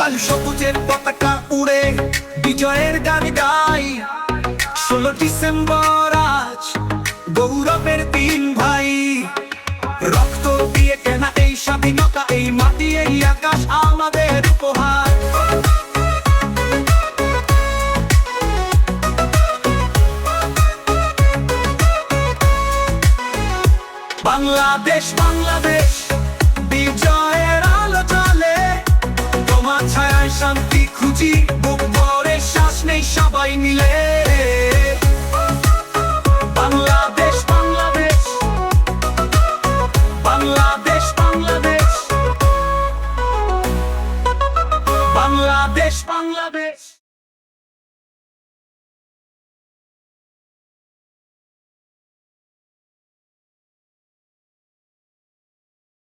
লাল সবুজের পতাকা উড়ে বিজয়ের গান গাই। 16 ডিসেম্বর আজ গৌরবের দিন ভাই। রক্ত দিয়ে কেনা এই স্বাধীনতা, এই মাটি এই আকাশ আমাদের উপহার। বাংলাদেশ বাংলাদেশ বিজয়ের আলো জ্বলে, তোমার ছায়ায় শান্তি খুঁজি, বুক ভরে শ্বাস নেই সবাই মিলে।